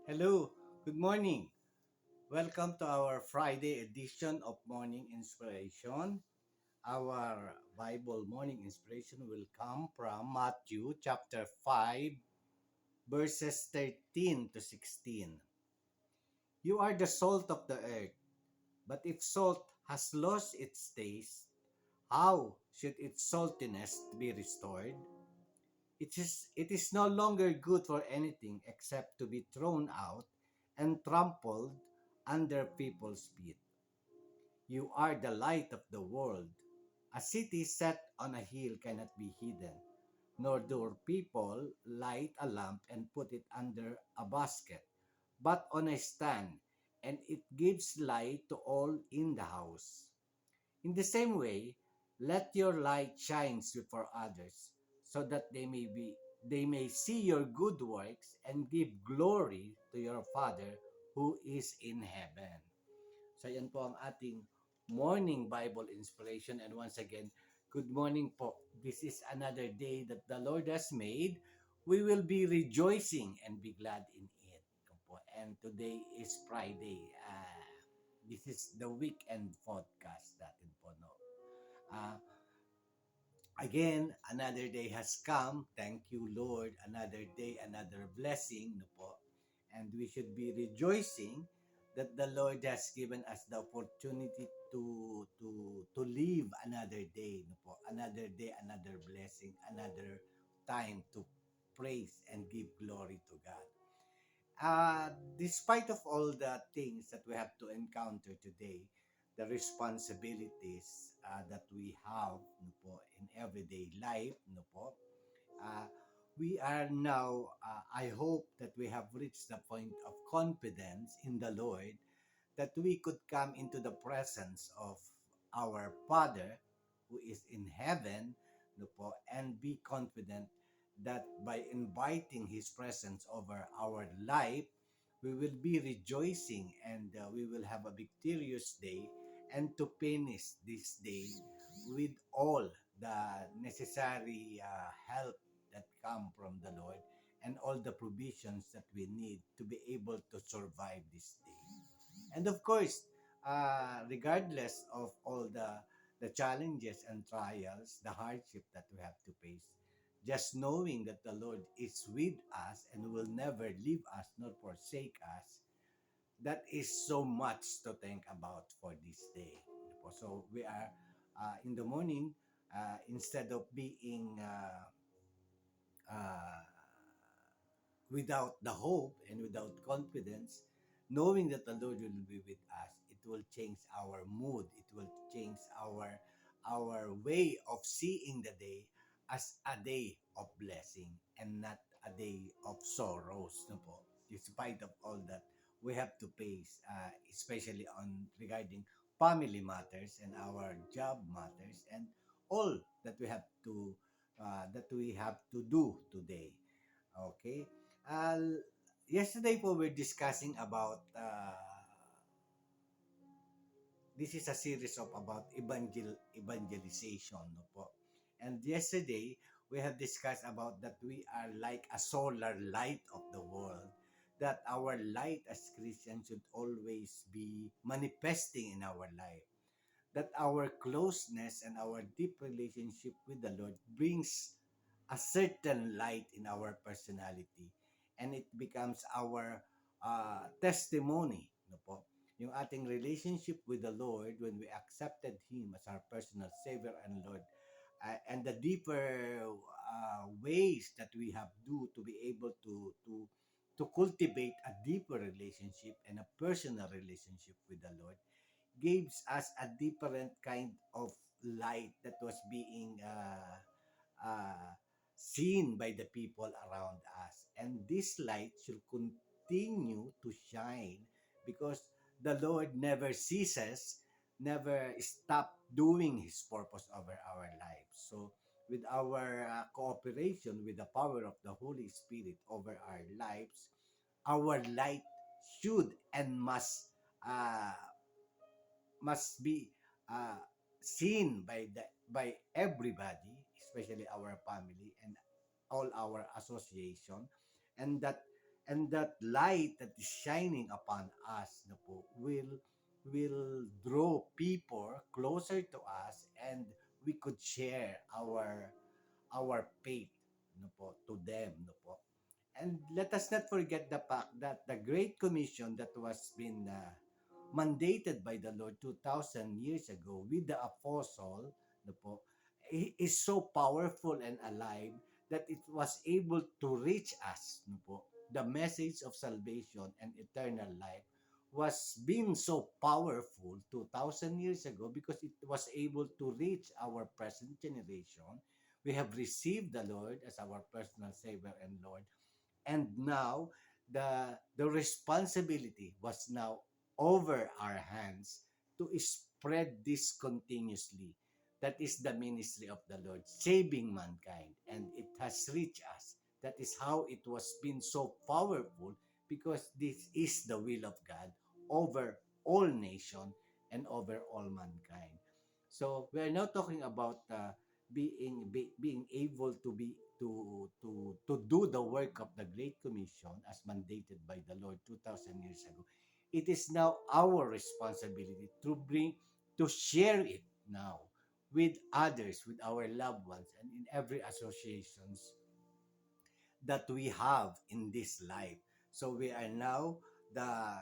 Hello, good morning. Welcome to our Friday edition of Morning Inspiration. Our Bible morning inspiration will come from Matthew chapter 5, verses 13 to 16. You are the salt of the earth, but if salt has lost its taste, how should its saltiness be restored? It is no longer good for anything except to be thrown out and trampled under people's feet. You are the light of the world. A city set on a hill cannot be hidden, nor do people light a lamp and put it under a basket, but on a stand, and it gives light to all in the house. In the same way, let your light shine before others, so that they may see your good works and give glory to your Father who is in heaven. So yan po ang ating morning Bible inspiration. And once again, good morning po. This is another day that the Lord has made. We will be rejoicing and be glad in it. And today is Friday. This is the weekend podcast natin po. No? Uh, Again, another day has come. Thank you, Lord. Another day, another blessing. No po. And we should be rejoicing that the Lord has given us the opportunity to live another day. No po. Another day, another blessing, another time to praise and give glory to God. Despite of all the things that we have to encounter today, the responsibilities that we have no po, in everyday life, no po, uh, we are now, I hope that we have reached the point of confidence in the Lord that we could come into the presence of our Father who is in heaven, no po, and be confident that by inviting His presence over our life, we will be rejoicing and we will have a victorious day and to finish this day with all the necessary help that come from the Lord and all the provisions that we need to be able to survive this day. And of course, regardless of all the challenges and trials, the hardship that we have to face, just knowing that the Lord is with us and will never leave us nor forsake us, that is so much to think about for this day. So we are in the morning, instead of being uh, without the hope and without confidence, knowing that the Lord will be with us, it will change our mood. It will change our way of seeing the day as a day of blessing and not a day of sorrows. No po? Despite of all that we have to face, especially on regarding family matters and our job matters and all that we have to do today. Okay. Uh, Yesterday po we're discussing about this is a series of about evangelization, no po. And yesterday we have discussed about that we are like a solar light of the world, that our light as Christians should always be manifesting in our life, that our closeness and our deep relationship with the Lord brings a certain light in our personality, and it becomes our testimony, no po, yung ating relationship with the Lord when we accepted Him as our personal Savior and Lord, and the deeper ways that we have to be able to cultivate a deeper relationship and a personal relationship with the Lord gives us a different kind of light that was being uh, seen by the people around us. And this light should continue to shine because the Lord never ceases, never stop doing His purpose over our lives. So, with our cooperation with the power of the Holy Spirit over our lives, our light should and uh, must be uh, seen by everybody, especially our family and all our association, and that and that light that is shining upon us no po, will draw people closer to us, and we could share our faith no po, to them no po. And let us not forget the fact that the Great Commission that was been mandated by the Lord 2,000 years ago with the apostle no po, is so powerful and alive that it was able to reach us no po. The message of salvation and eternal life was being so powerful 2,000 years ago because it was able to reach our present generation. We have received the Lord as our personal Savior and Lord, and now the responsibility was now over our hands to spread this continuously. That is the ministry of the Lord, saving mankind, and it has reached us. That is how it was been so powerful, because this is the will of God over all nation and over all mankind. So we are now talking about being able to be to do the work of the Great Commission as mandated by the Lord 2,000 years ago. It is now our responsibility to bring to share it now with others, with our loved ones, and in every associations that we have in this life. So we are now the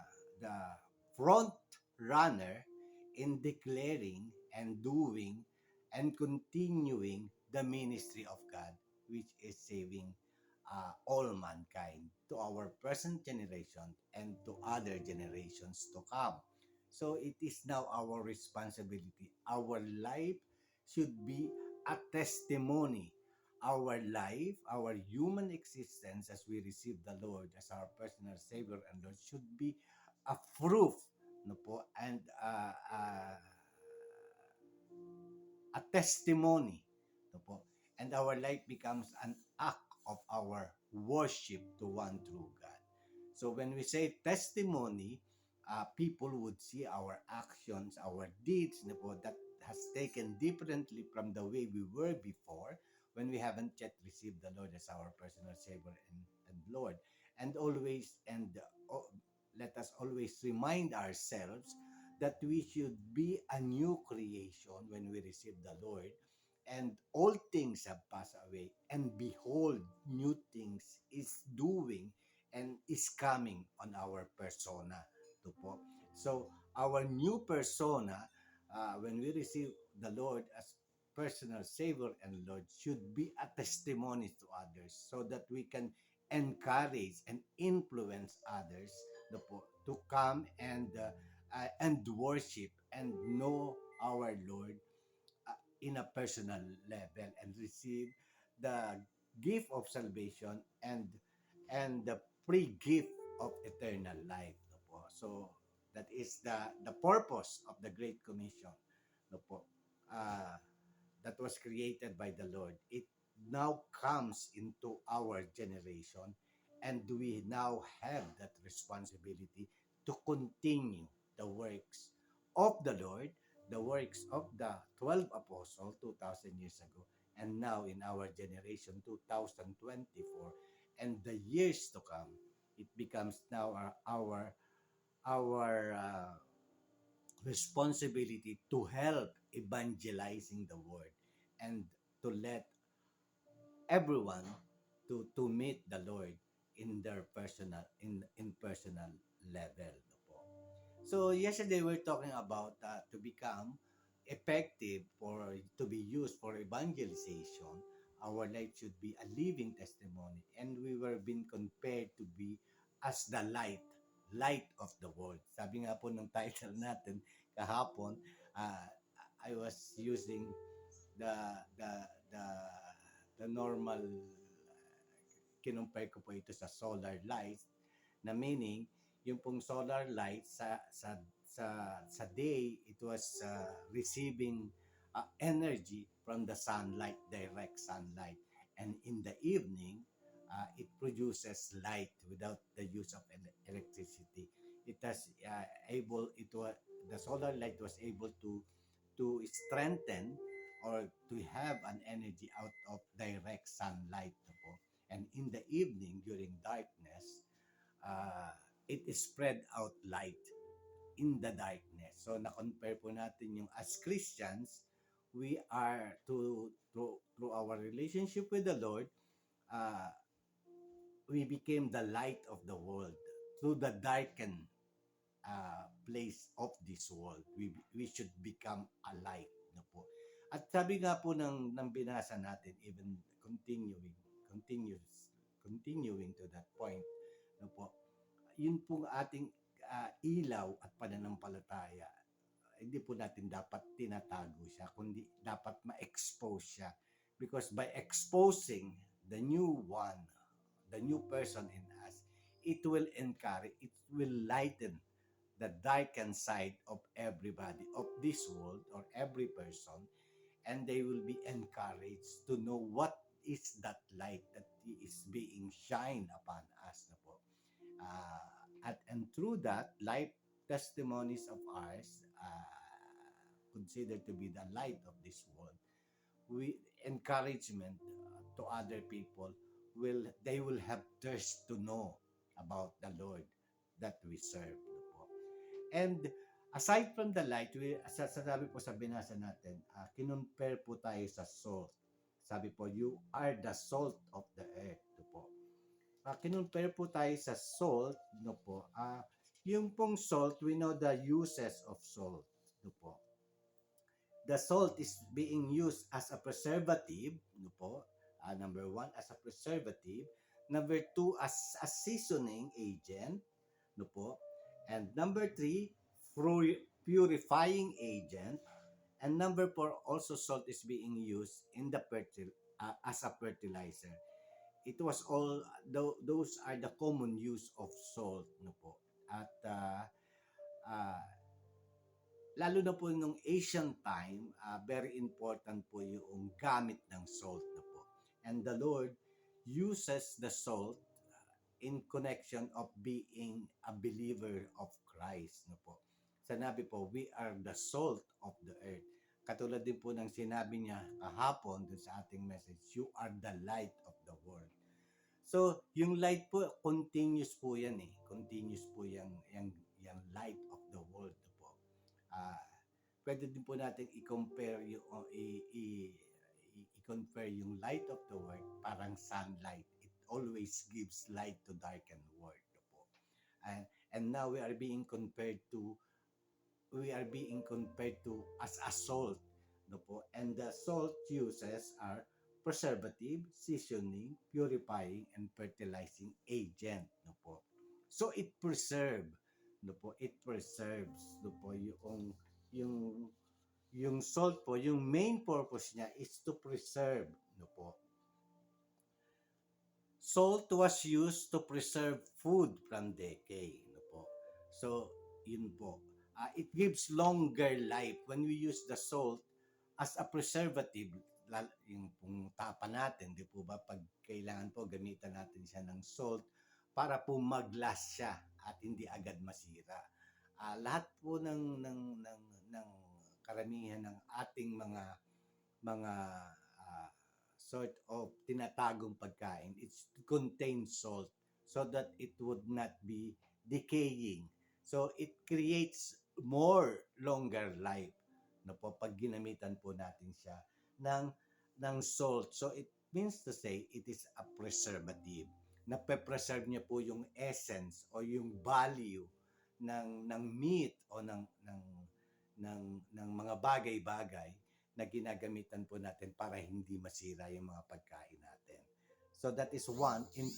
front runner in declaring and doing and continuing the ministry of God, which is saving all mankind to our present generation and to other generations to come. So it is now our responsibility. Our life should be a testimony. Our life, our human existence as we receive the Lord as our personal Savior and Lord should be a proof no po, and a testimony no po, and our life becomes an act of our worship to one true God. So when we say testimony, people would see our actions, our deeds no po, that has taken differently from the way we were before when we haven't yet received the Lord as our personal Savior and Lord. And always, and let us always remind ourselves that we should be a new creation when we receive the Lord. And all things have passed away, and behold, new things is doing and is coming on our persona. To po. So, our new persona, when we receive the Lord as personal Savior and Lord, should be a testimony to others so that we can encourage and influence others to come and worship and know our Lord in a personal level and receive the gift of salvation and the free gift of eternal life. No po. So that is the purpose of the Great Commission. No po. Uh, that was created by the Lord. It now comes into our generation, and we now have that responsibility to continue the works of the Lord, the works of the 12 apostles 2,000 years ago, and now in our generation 2024, and the years to come. It becomes now our responsibility to help evangelizing the word and to let everyone to meet the Lord in their personal in personal level po. So yesterday we're talking about to become effective for to be used for evangelization. Our life should be a living testimony, and we were being compared to be as the light of the world. Sabi nga po ng title natin kahapon, uh, I was using the the the the normal, kinumpay ko po ito sa solar light, na meaning yung pong solar light sa day it was receiving energy from the sunlight, direct sunlight, and in the evening it produces light without the use of electricity. It has able it was The solar light was able to strengthen or to have an energy out of direct sunlight po. And in the evening during darkness, uh, it is spread out light in the darkness. So na-compare po natin yung as Christians, we are through our relationship with the Lord, uh, we became the light of the world through the darkened place of this world. We should become a light, no po. At sabi nga po ng binasa natin, even continues continuing to that point, no po. Yun pong ating ilaw at pananampalataya, hindi po natin dapat tinatago siya, kundi dapat ma-expose siya. Because by exposing the new one, the new person in us, it will encourage, it will lighten the darkened side of everybody, of this world, or every person, and they will be encouraged to know what is that light that is being shined upon us. Na po. And through that, life testimonies of ours, considered to be the light of this world, we encouragement to other people, they will have thirst to know about the Lord that we serve. Po. And aside from the light, sabi po sa binasa natin, kinumpare po tayo sa salt. Sabi po, you are the salt of the earth. Po. Kinumpare po tayo sa salt, no po. Yung pong salt, we know the uses of salt. No po. The salt is being used as a preservative, no po. Number one, as a preservative. Number two, as a seasoning agent, no po. And number three, purifying agent. And number four, also salt is being used in the as a fertilizer. It was all, those are the common use of salt, no po. At uh, lalo na po nung Asian time, very important po yung gamit ng salt na po. And the Lord uses the salt in connection of being a believer of Christ. No po. Sinabi po, we are the salt of the earth. Katulad din po ng sinabi niya kahapon dun sa ating message, you are the light of the world. So, yung light po, continuous po yan eh. Continuous po yung light of the world po. Pwede din po natin i-compare yung, i-compare yung light of the world parang sunlight. It always gives light to darken world po. And now we are being compared to as a salt, no po. And the salt uses are preservative, seasoning, purifying, and fertilizing agent, no po. So it preserves, no po. It preserves, no po, yung salt po, yung main purpose niya is to preserve, no po. Salt was used to preserve food from decay, no po. So, yun po. It gives longer life when we use the salt as a preservative. Yung pong tapa natin, di po ba, pag kailangan po gamitan natin siya ng salt para po mag-last siya at hindi agad masira. Lahat po ng karamihan ng ating mga sort of tinatagong pagkain, it contains salt so that it would not be decaying. So it creates more longer life no po pag ginamitan po natin siya ng salt. So it means to say it is a preservative. Nape-preserve niya po yung essence o yung value ng meat o ng mga bagay-bagay na ginagamitan po natin para hindi masira yung mga pagkain natin. So that is one in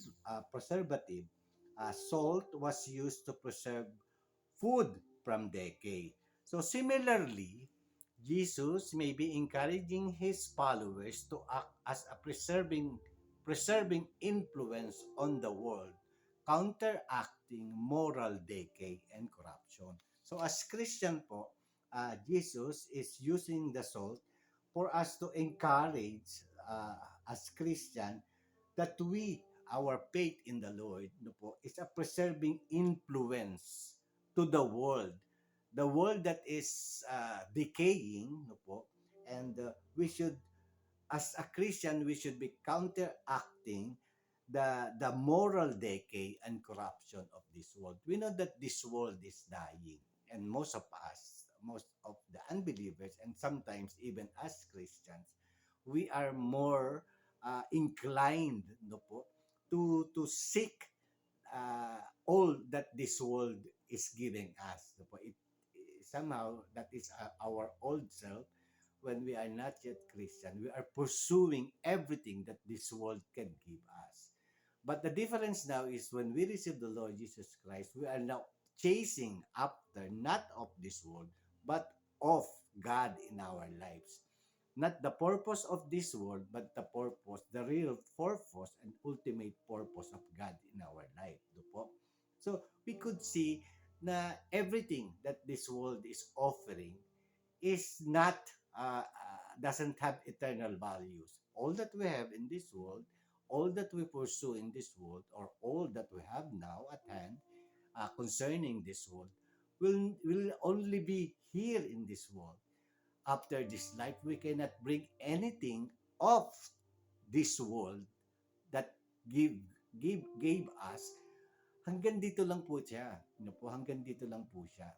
preservative. Salt was used to preserve food from decay. So similarly, Jesus may be encouraging his followers to act as a preserving influence on the world, counteracting moral decay and corruption. So as Christian po, Jesus is using the salt for us to encourage as Christian that our faith in the Lord, no po, is a preserving influence to the world. The world that is decaying, no po, and we should, as a Christian, we should be counteracting the moral decay and corruption of this world. We know that this world is dying, and most of us, most of the unbelievers, and sometimes even as Christians, we are more inclined, no po, to seek all that this world is giving us. No po? Somehow that is our old self. When we are not yet Christian, we are pursuing everything that this world can give us. But the difference now is when we receive the Lord Jesus Christ, we are now chasing after not of this world, but of God in our lives. Not the purpose of this world, but the purpose, the real purpose and ultimate purpose of God in our life. Do po? So we could see na everything that this world is offering is not doesn't have eternal values. All that we have in this world, all that we pursue in this world, or all that we have now at hand concerning this world, will only be here in this world. After this life, we cannot bring anything of this world that give gave us. Hanggang dito lang po siya. Ano po, hanggang dito lang po siya.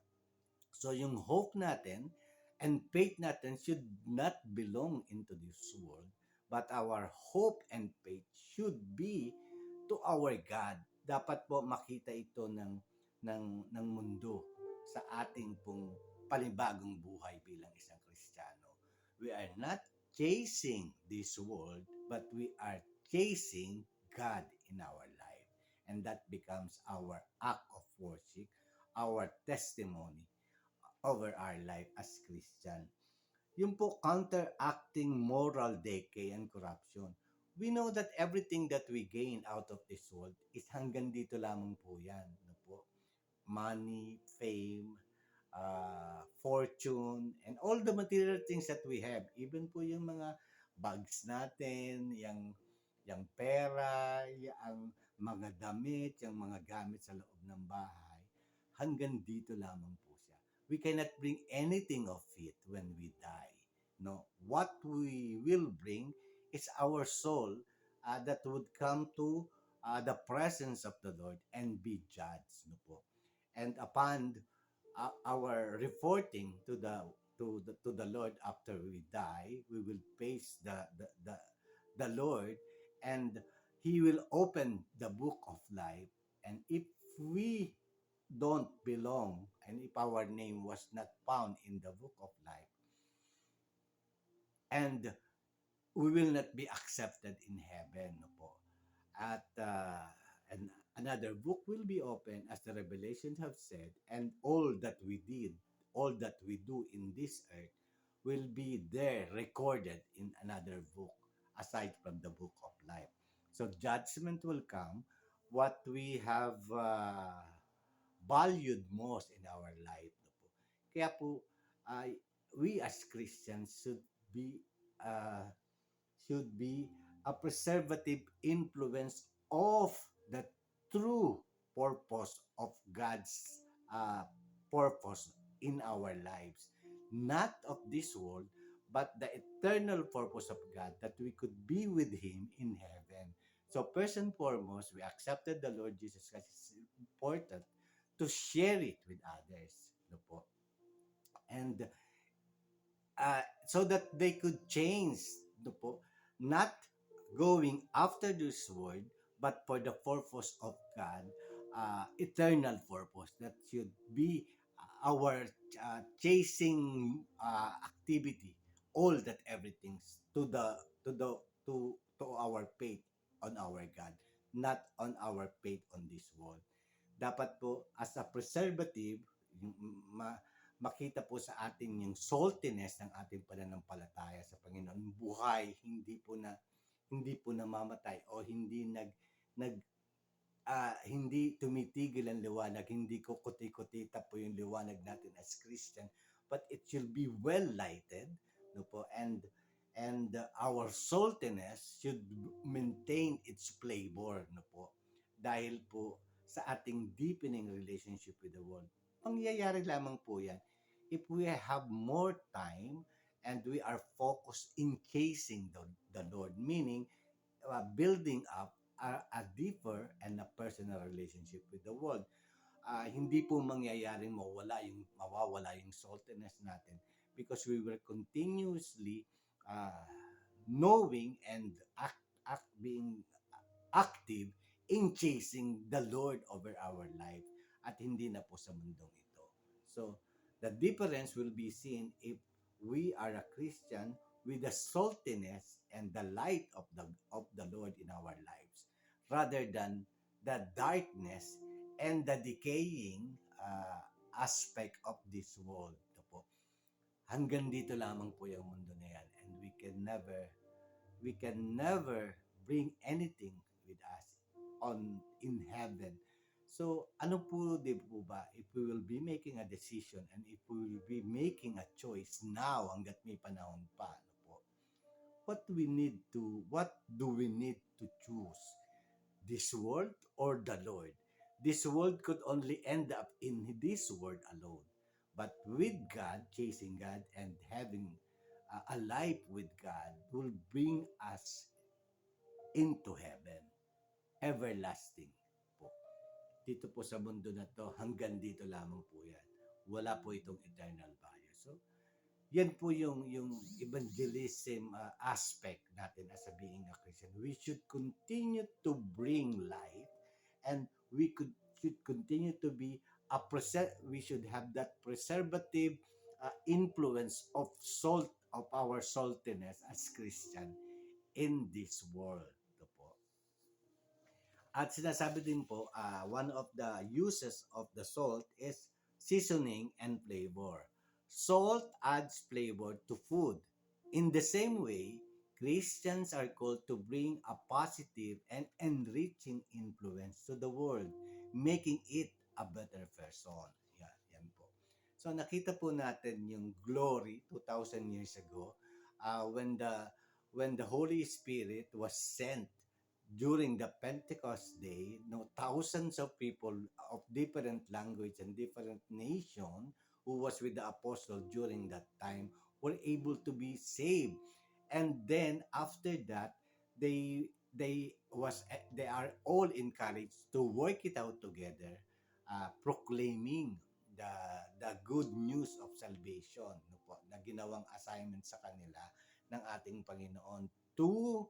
So yung hope natin and faith natin should not belong into this world, but our hope and faith should be to our God. Dapat po makita ito ng mundo sa ating pong panibagong buhay bilang isang Kristiyano. We are not chasing this world, but we are chasing God in our life. And that becomes our act of worship, our testimony over our life as Christian. Yung po counteracting moral decay and corruption. We know that everything that we gain out of this world is hanggang dito lamang po yan. No po? Money, fame, fortune, and all the material things that we have. Even po yung mga bags natin, yung pera, yung mga damit, yung mga gamit sa loob ng bahay, hanggang dito lamang po siya. We cannot bring anything of it when we die. No, what we will bring is our soul that would come to the presence of the Lord and be judged. No po? And upon our reporting to the Lord after we die, we will face the Lord, and He will open the book of life. And if we don't belong, and if our name was not found in the book of life, and we will not be accepted in heaven, no po. At and another book will be open, as the revelations have said, and all that we did, all that we do in this earth will be there recorded in another book aside from the book of life. So judgment will come. What we have valued most in our life, no po. Kaya po, uh, we as Christians be uh, should be a preservative influence of the true purpose of God's purpose in our lives. Not of this world, but the eternal purpose of God, that we could be with Him in heaven. So first and foremost, we accepted the Lord Jesus Christ. It's important to share it with others. No po? And so that they could change, no po, not going after this world, but for the purpose of God, eternal purpose that should be our chasing activity, all that everything to the to our faith on our God, not on our faith on this world. Dapat po as a preservative, yung makita po sa atin yung saltiness ng ating pananampalataya sa Panginoon. Buhay, hindi po namamatay o hindi nag hindi tumitigil ang liwanag, hindi ko kuti-kutita po yung liwanag natin as Christian, but it should be well lighted, no po, and our saltiness should maintain its flavor, no po, dahil po sa ating deepening relationship with the world. Pangyayari lamang po yan if we have more time and we are focused in chasing the Lord, meaning building up a deeper and a personal relationship with the world. Hindi po mangyayaring mawawala yung saltiness natin because we will continuously uh, knowing and being active in chasing the Lord over our life at hindi na po sa mundong ito. So, the difference will be seen if we are a Christian with the saltiness and the light of the Lord in our lives rather than the darkness and the decaying aspect of this world. Ito po. Hanggang dito lamang po yung mundo na yan and we can never bring anything with us on in heaven. So, ano po, di po ba, if we will be making a decision and if we will be making a choice now hanggat may panahon pa, ano po, what do we need to choose? This world or the Lord? This world could only end up in this world alone. But with God, chasing God and having a life with God will bring us into heaven. Everlasting po. Dito po sa mundo na to, hanggang dito lamang po yan. Wala po itong eternal value. So, yan po yung evangelism aspect natin as a being a Christian. We should continue to bring light and should continue to be we should have that preservative influence of salt of our saltiness as Christian in this world. Ito po. At sinasabi din po, one of the uses of the salt is seasoning and flavor. Salt adds flavor to food. In the same way, Christians are called to bring a positive and enriching influence to the world, making it a better person. Yan po. So nakita po natin yung glory 2,000 years ago when the Holy Spirit was sent during the Pentecost day, no, thousands of people of different language and different nation who was with the apostle during that time were able to be saved. And then after that, they are all encouraged to work it out together, proclaiming the the good news of salvation, no po, na ginawang assignment sa kanila ng ating Panginoon to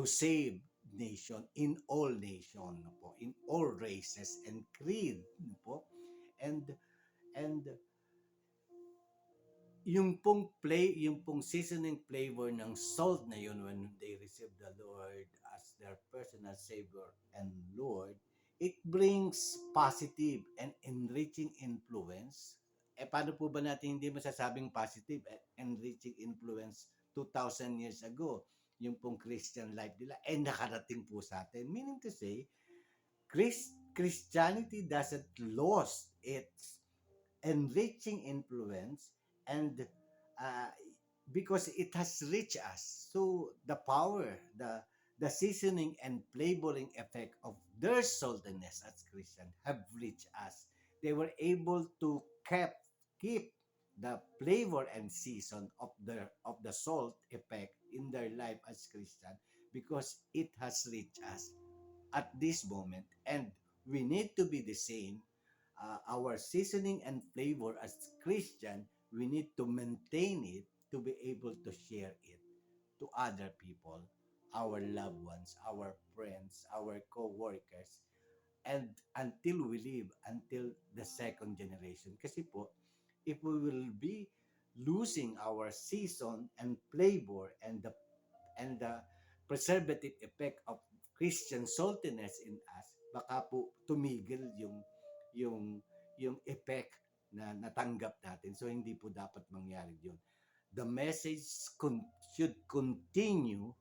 save nation, no po, in all races and creed, no po. And and yung pong seasoning flavor ng salt na yun when they receive the Lord as their personal Savior and Lord, it brings positive and enriching influence. Paano po ba natin hindi masasabing positive and enriching influence 2,000 years ago? Yung pong Christian life nila, nakarating po sa atin. Meaning to say, Christianity doesn't lose its enriching influence and uh, because it has reached us. So the power, the seasoning and flavoring effect of their saltiness as Christian have reached us. They were able to keep the flavor and season of the salt effect in their life as Christian because it has reached us at this moment, and we need to be the same. Our seasoning and flavor as Christian, we need to maintain it to be able to share it to other people, our loved ones, our friends, our co-workers, and until we live, until the second generation. Kasi po, if we will be losing our season and flavor and the preservative effect of Christian saltiness in us, baka po tumigil yung yung effect na natanggap natin. So hindi po dapat mangyari 'yun. The message should continue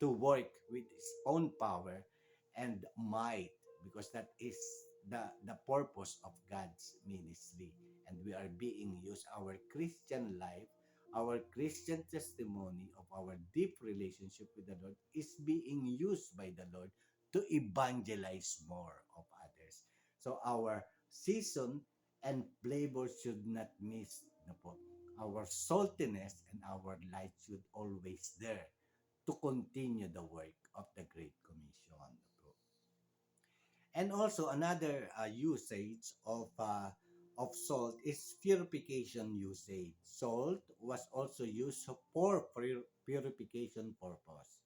to work with its own power and might because that is the purpose of God's ministry, and we are being used our Christian life, our Christian testimony of our deep relationship with the Lord is being used by the Lord to evangelize more of others. So our season and flavor should not miss na po. Our saltiness and our light should always there to continue the work of the Great Commission. And also another usage of salt is purification usage. Salt was also used for purification purpose.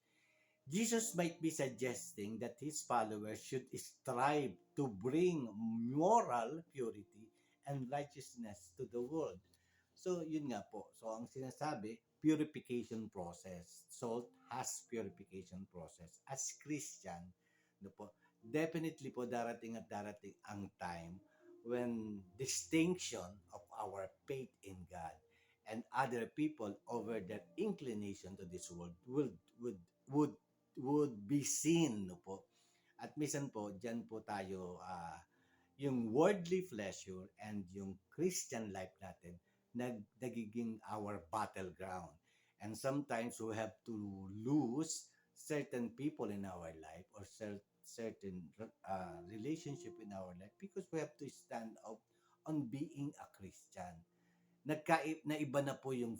Jesus might be suggesting that his followers should strive to bring moral purity and righteousness to the world. So, yun nga po. So, ang sinasabi, purification process. Salt has purification process. As Christian, no po, definitely po darating at darating ang time when distinction of our faith in God and other people over their inclination to this world would would would be seen, no po. At minsan po diyan po tayo yung worldly pleasure and yung Christian life natin nagiging our battleground. And sometimes we have to lose certain people in our life or certain relationship in our life because we have to stand up on being a Christian. Na iba na po yung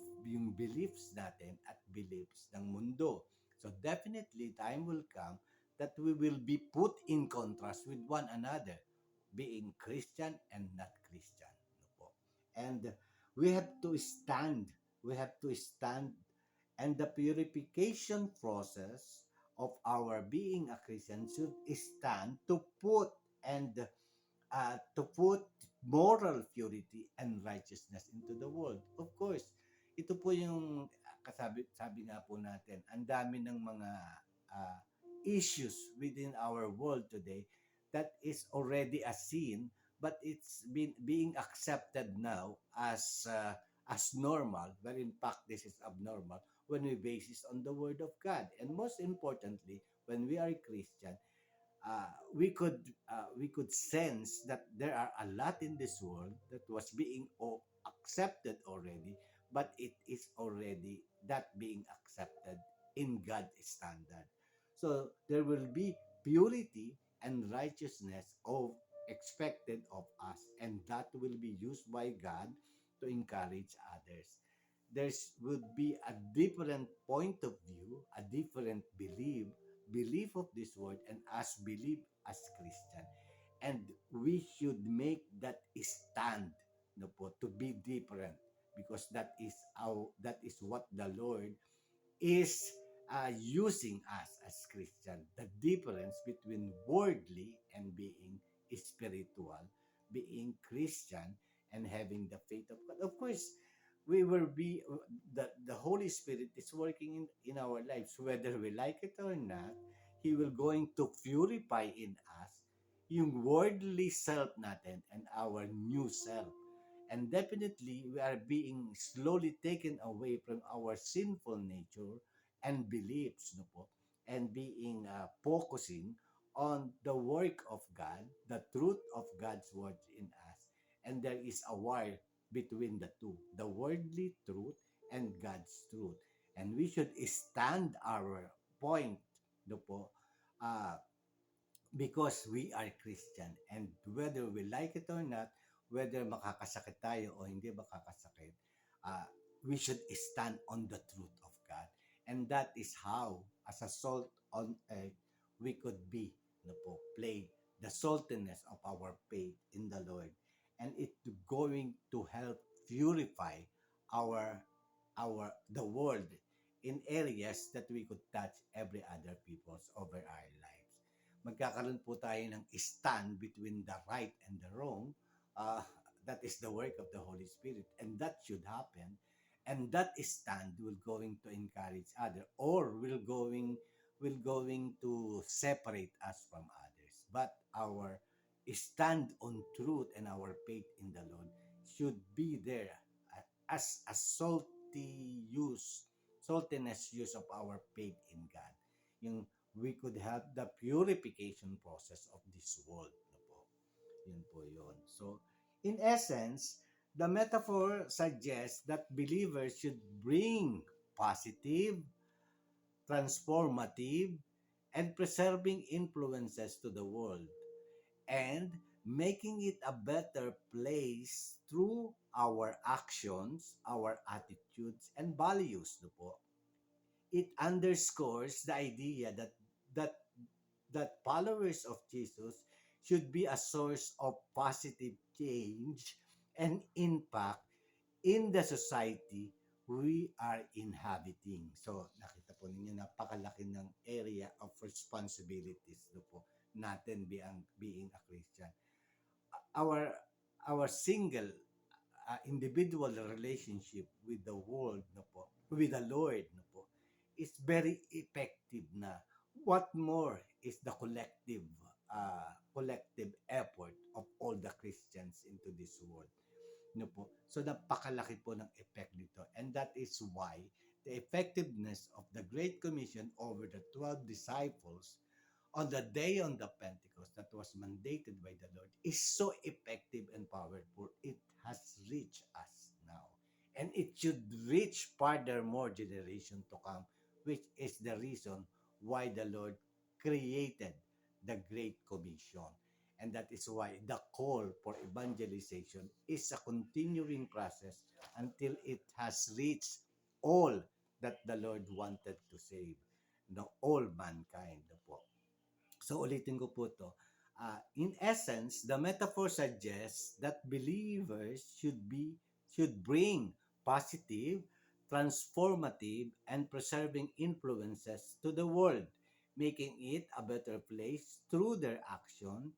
beliefs natin at beliefs ng mundo. So definitely time will come that we will be put in contrast with one another, being Christian and not Christian. No po. And we have to stand. We have to stand, and the purification process of our being a Christian should stand and to put moral purity and righteousness into the world. Of course, ito po yung sabi nga po natin, ang dami ng mga uh, issues within our world today that is already a sin, but it's been being accepted now as normal, but in fact this is abnormal when we base it on the word of God. And most importantly, when we are Christian, we could sense that there are a lot in this world that was being accepted already, but it is already that being accepted in God's standard. So there will be purity and righteousness of expected of us, and that will be used by God to encourage others. There would be a different point of view, a different belief of this word, and us believe as Christian. And we should make that stand, no po, to be different, because that is what the Lord is using us as Christian. The difference between worldly and being spiritual, being Christian and having the faith of God. Of course, we will be the Holy Spirit is working in our lives, whether we like it or not. He will going to purify in us yung worldly self natin and our new self. And definitely, we are being slowly taken away from our sinful nature and beliefs, no po, and being focusing on the work of God, the truth of God's word in us. And there is a wire between the two, the worldly truth and God's truth. And we should stand our point, no po, uh, because we are Christian, and whether we like it or not, whether makakasakit tayo o hindi makakasakit, we should stand on the truth of God. And that is how, as a salt on earth, we could be, no po, play the saltiness of our faith in the Lord. And it going to help purify our the world in areas that we could touch every other people's over our lives. Magkakaroon po tayo ng stand between the right and the wrong. That is the work of the Holy Spirit, and that should happen. And that stand will going to encourage other, or will going to separate us from others. But our stand on truth and our faith in the Lord should be there as a saltiness use of our faith in God. Yung we could have the purification process of this world. No po. Yun po yun. So, in essence, the metaphor suggests that believers should bring positive, transformative, and preserving influences to the world, and making it a better place through our actions, our attitudes, and values. No po. it underscores the idea that that followers of Jesus should be a source of positive change and impact in the society we are inhabiting. So, nakita po ninyo, napakalaki ng area of responsibilities no po, natin being a Christian. Our our single individual relationship with the world no po, with the Lord no po, is very effective na. What more is the collective effort of all the Christians into this world no po. So napakalaki po ng effect nito. And that is why the effectiveness of the Great Commission over the 12 disciples on the day on the Pentecost that was mandated by the Lord is so effective and powerful. It has reached us now. And it should reach further more generation to come, which is the reason why the Lord created the Great Commission. And that is why the call for evangelization is a continuing process until it has reached all that the Lord wanted to save. No, all mankind. Po. So ulitin ko po to. In essence, the metaphor suggests that believers should bring positive, transformative, and preserving influences to the world, making it a better place through their action,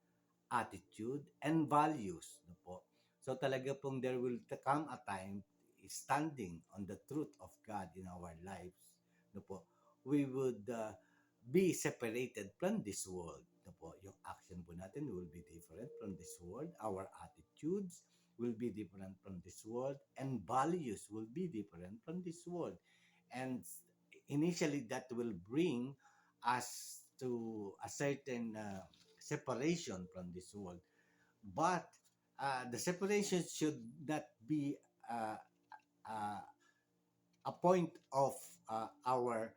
attitude, and values. No po? So talaga pong there will come a time standing on the truth of God in our lives. No po? We would be separated from this world. No po? Yung action po natin will be different from this world. Our attitudes will be different from this world. And values will be different from this world. And initially that will bring us to a certain separation from this world. But the separation should not be uh, uh, a point of our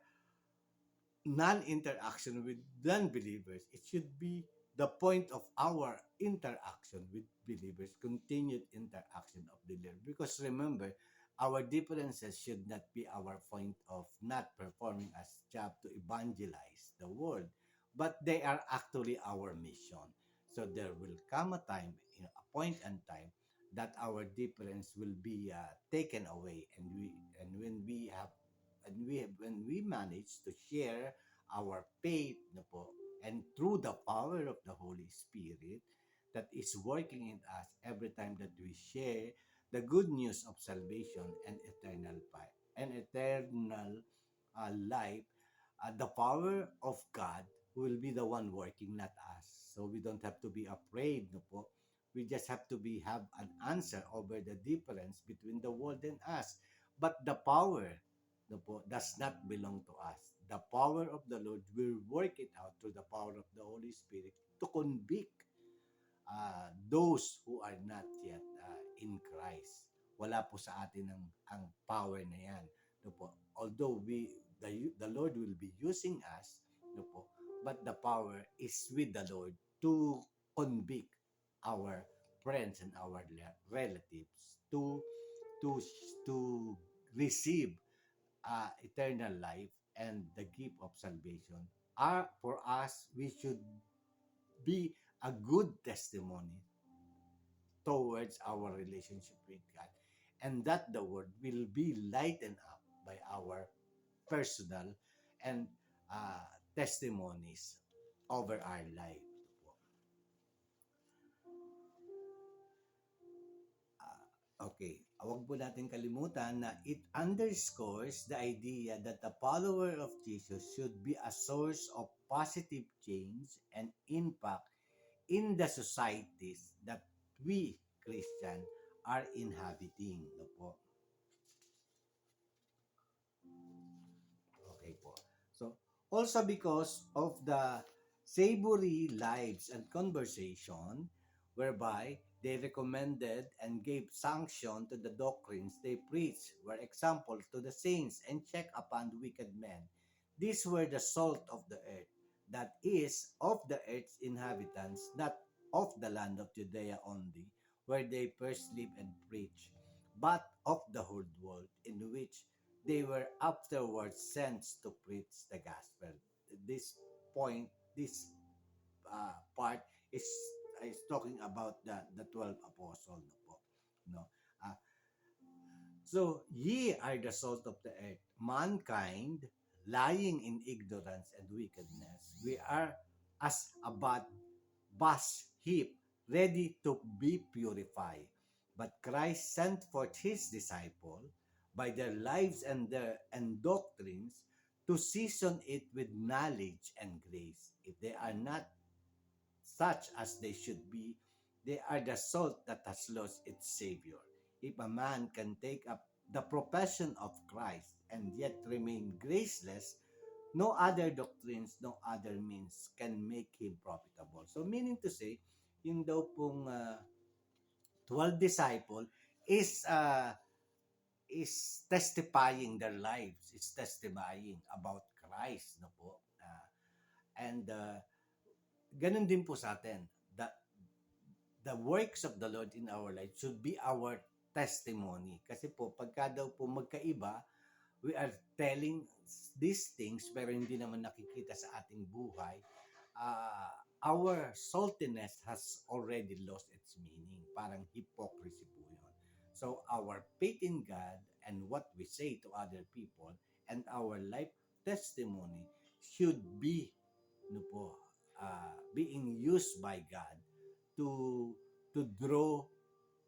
non-interaction with non-believers. It should be the point of our interaction with believers, continued interaction of believers. Because remember, our differences should not be our point of not performing as job to evangelize the world, but they are actually our mission. So there will come a time, a point and time that our difference will be taken away, and when we manage to share our faith no po, and through the power of the Holy Spirit that is working in us every time that we share the good news of salvation and eternal life, the power of God will be the one working, not us. So we don't have to be afraid, no po. We just have to have an answer over the difference between the world and us. But the power, no po, does not belong to us. The power of the Lord will work it out through the power of the Holy Spirit to convict those who are not yet in Christ. Wala po sa atin ang power na yan. No po? Although the Lord will be using us, no po, but the power is with the Lord to convict our friends and our relatives to to receive eternal life and the gift of salvation. For us, we should be a good testimony towards our relationship with God, and that the world will be lightened up by our personal and testimonies over our life. Okay, huwag po natin kalimutan na it underscores the idea that the follower of Jesus should be a source of positive change and impact in the societies that we Christian are inhabiting. No po? Okay po. So, also because of the savory lives and conversation whereby they recommended and gave sanction to the doctrines they preached, were examples to the saints and check upon the wicked men. These were the salt of the earth, that is, of the earth's inhabitants, not of the land of Judea only, where they first live and preach, but of the whole world, in which they were afterwards sent to preach the gospel. This point, this part is talking about the 12 apostles. No po, no. Uh, so ye are the salt of the earth. Mankind, lying in ignorance and wickedness, we are as a vast heap, ready to be purified. But Christ sent forth his disciple by their lives and doctrines to season it with knowledge and grace. If they are not such as they should be, they are the salt that has lost its savior. If a man can take up the profession of Christ and yet remain graceless, no other doctrines, no other means can make him profitable. So meaning to say, yung daw pong 12 disciple is testifying their lives, is testifying about Christ, no po. And ganun din po sa atin. The works of the Lord in our life should be our testimony. Kasi po, pagka daw po magkaiba, we are telling these things pero hindi naman nakikita sa ating buhay, uh, our saltiness has already lost its meaning. Parang hypocrisy po yun. So our faith in God and what we say to other people and our life testimony should be no po, being used by God to draw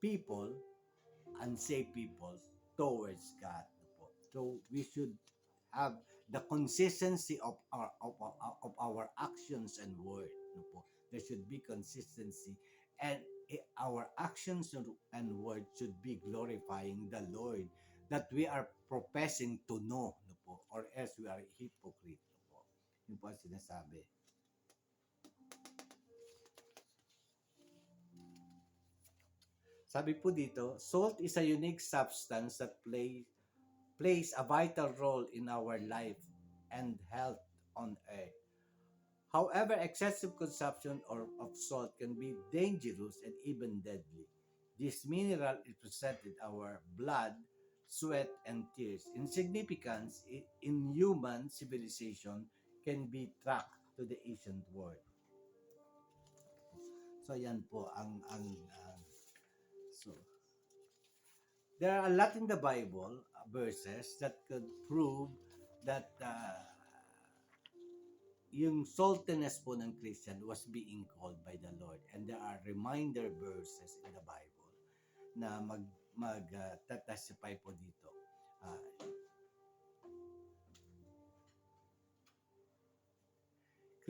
people, unsaved people, towards God. No po. So we should have the consistency of our actions and word. No po. There should be consistency, and our actions and word should be glorifying the Lord that we are professing to know. No po. Or else we are hypocrite. No po. Yun po ang sinasabi. Sabi po dito, salt is a unique substance that plays a vital role in our life and health on earth. However, excessive consumption of salt can be dangerous and even deadly. This mineral is present in our blood, sweat, and tears. Insignificance in human civilization can be tracked to the ancient world. So yan po ang so there are a lot in the Bible verses that could prove that yung saltiness po ng Christian was being called by the Lord. And there are reminder verses in the Bible na testify po dito.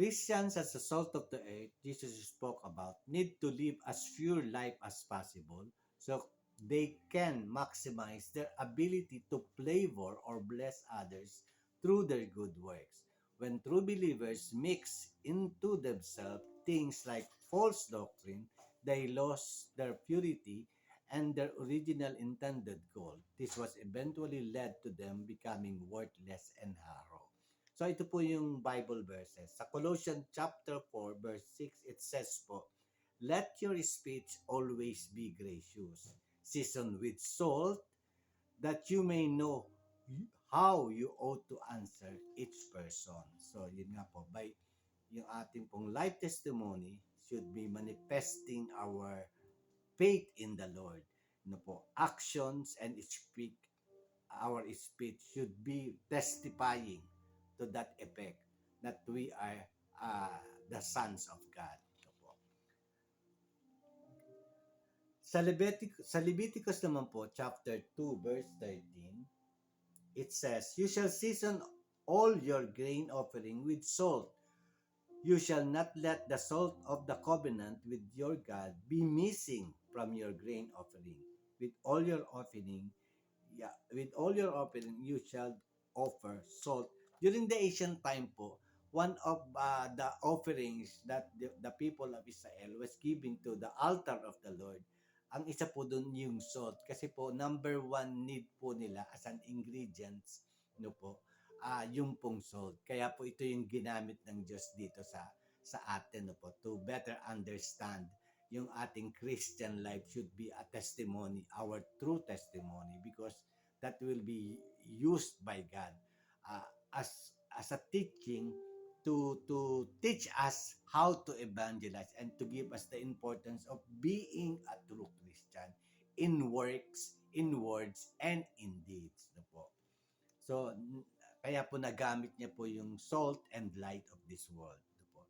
Christians as the salt of the earth, Jesus spoke about, need to live as pure life as possible so they can maximize their ability to flavor or bless others through their good works. When true believers mix into themselves things like false doctrine, they lose their purity and their original intended goal. This was eventually led to them becoming worthless and hollow. So ito po yung Bible verses. Sa Colossians chapter 4 verse 6 it says po, let your speech always be gracious, seasoned with salt, that you may know how you ought to answer each person. So yun nga po, by yung ating pong life testimony should be manifesting our faith in the Lord. No po, actions and our speech should be testifying to that effect that we are the sons of God. Ito po. Sa Leviticus naman po, chapter 2, verse 13, it says, you shall season all your grain offering with salt. You shall not let the salt of the covenant with your God be missing from your grain offering. With all your offering, you shall offer salt. During the ancient time po, one of the offerings that the people of Israel was giving to the altar of the Lord, ang isa po doon yung salt. Kasi po, number one need po nila as an ingredients, no po, yung pong salt. Kaya po ito yung ginamit ng Diyos dito sa atin, no po, to better understand yung ating Christian life should be a testimony, our true testimony, because that will be used by God uh, as a teaching to teach us how to evangelize and to give us the importance of being a true Christian in works, in words, and in deeds. No po. So, kaya po nagamit niya po yung salt and light of this world. No po.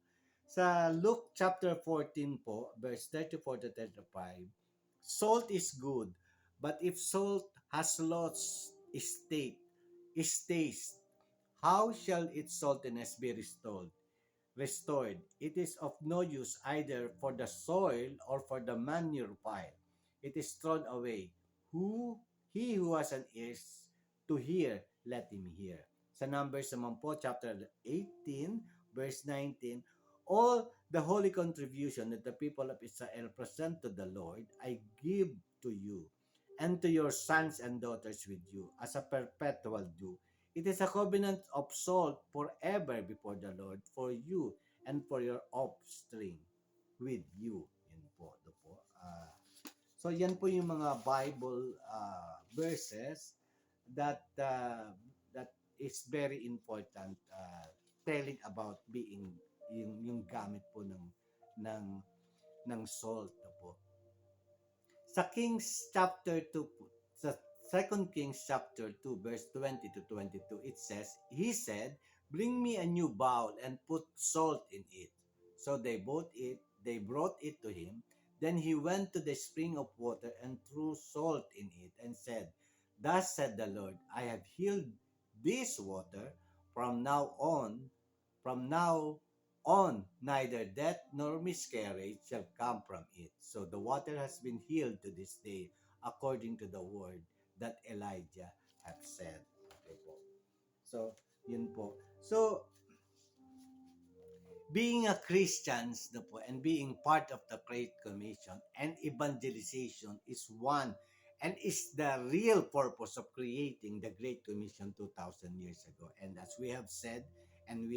Sa Luke chapter 14 po, verse 34 to 35, salt is good, but if salt has lost its taste, how shall its saltiness be restored? It is of no use either for the soil or for the manure pile. It is thrown away. Who He who has an ears to hear, let him hear. Sa Numbers naman po, chapter 18, verse 19, all the holy contribution that the people of Israel present to the Lord, I give to you and to your sons and daughters with you as a perpetual due. It is a covenant of salt forever before the Lord for you and for your offspring with you. Yan po. Ito po. So yan po yung mga Bible verses that is very important telling about being yung gamit po ng ng salt na po. Sa Kings chapter 2 po, sa 2 Kings chapter 2 verse 20 to 22, it says, He said, bring me a new bowl and put salt in it. So they brought it to him. Then he went to the spring of water and threw salt in it and said, Thus said the Lord, I have healed this water. From now on, from now on, neither death nor miscarriage shall come from it. So the water has been healed to this day, according to the word that Elijah had said. Okay po. So, yun po. So, being a Christians no po, and being part of the Great Commission and evangelization is one and is the real purpose of creating the Great Commission 2,000 years ago. And as we have said, and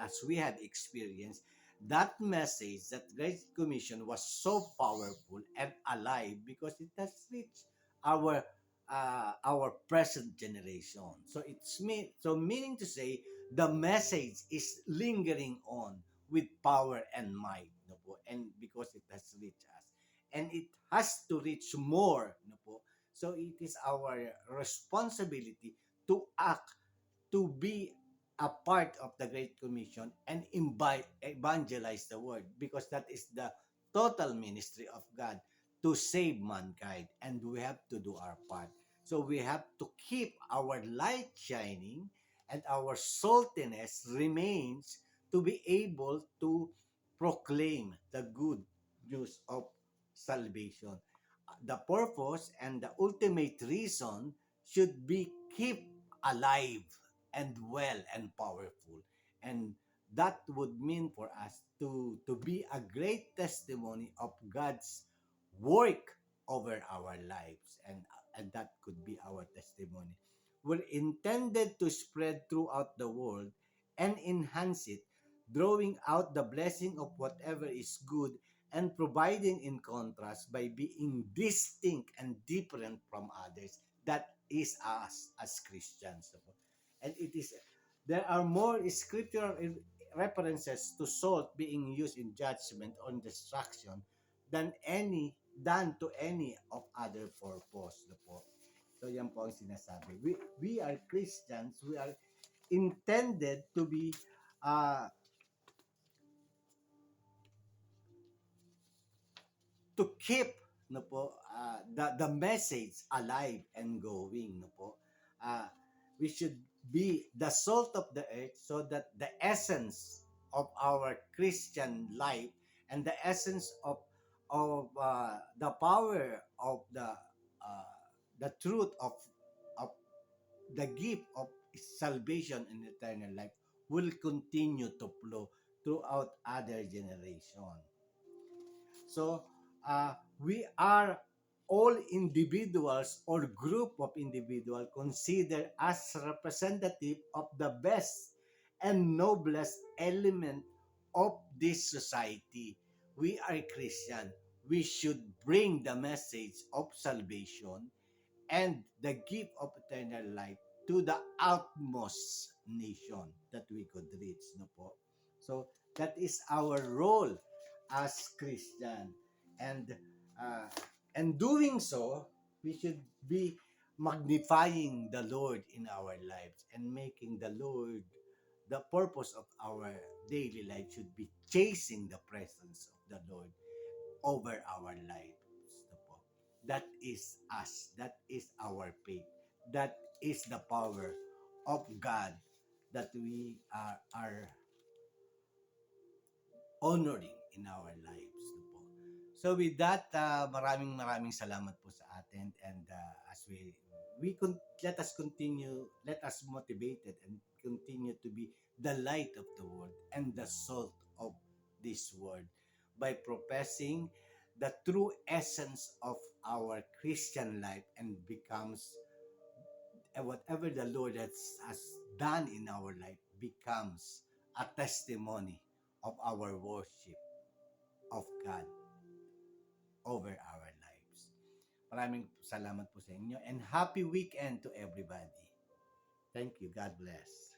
as we have experienced, that message, that Great Commission was so powerful and alive because it has reached our present generation. So meaning to say the message is lingering on with power and might, no po, and because it has reached us and it has to reach more, no po. So it is our responsibility to act, to be a part of the Great Commission and evangelize the world, because that is the total ministry of God, to save mankind, and we have to do our part. So we have to keep our light shining and our saltiness remains to be able to proclaim the good news of salvation. The purpose and the ultimate reason should be keep alive and well and powerful. And that would mean for us to be a great testimony of God's work over our lives. And that could be our testimony. We're intended to spread throughout the world and enhance it, drawing out the blessing of whatever is good and providing in contrast by being distinct and different from others. That is us as Christians. And it is there are more scriptural references to salt being used in judgment or destruction than to any of other purpose. Po. So yan po ang sinasabi. We are Christians. We are intended to be to keep no po the message alive and going, no po. We should be the salt of the earth, so that the essence of our Christian life and the essence of the power of the truth of the gift of salvation and eternal life will continue to flow throughout other generations. So we are all individuals or group of individuals considered as representative of the best and noblest element of this society. We are Christian. We should bring the message of salvation and the gift of eternal life to the outmost nation that we could reach, no po. So that is our role as Christian, and uh, doing so, we should be magnifying the Lord in our lives and making the Lord the purpose of our daily life should be chasing the presence of the Lord over our lives. No po. That is us. That is our faith. That is the power of God that we are honoring in our lives. No po. So with that, maraming salamat po sa atin, and as let us continue, let us motivated and continue to be the light of the world and the salt of this world by professing the true essence of our Christian life, and becomes whatever the Lord has done in our life becomes a testimony of our worship of God over our lives. Maraming salamat po sa inyo, and happy weekend to everybody. Thank you. God bless.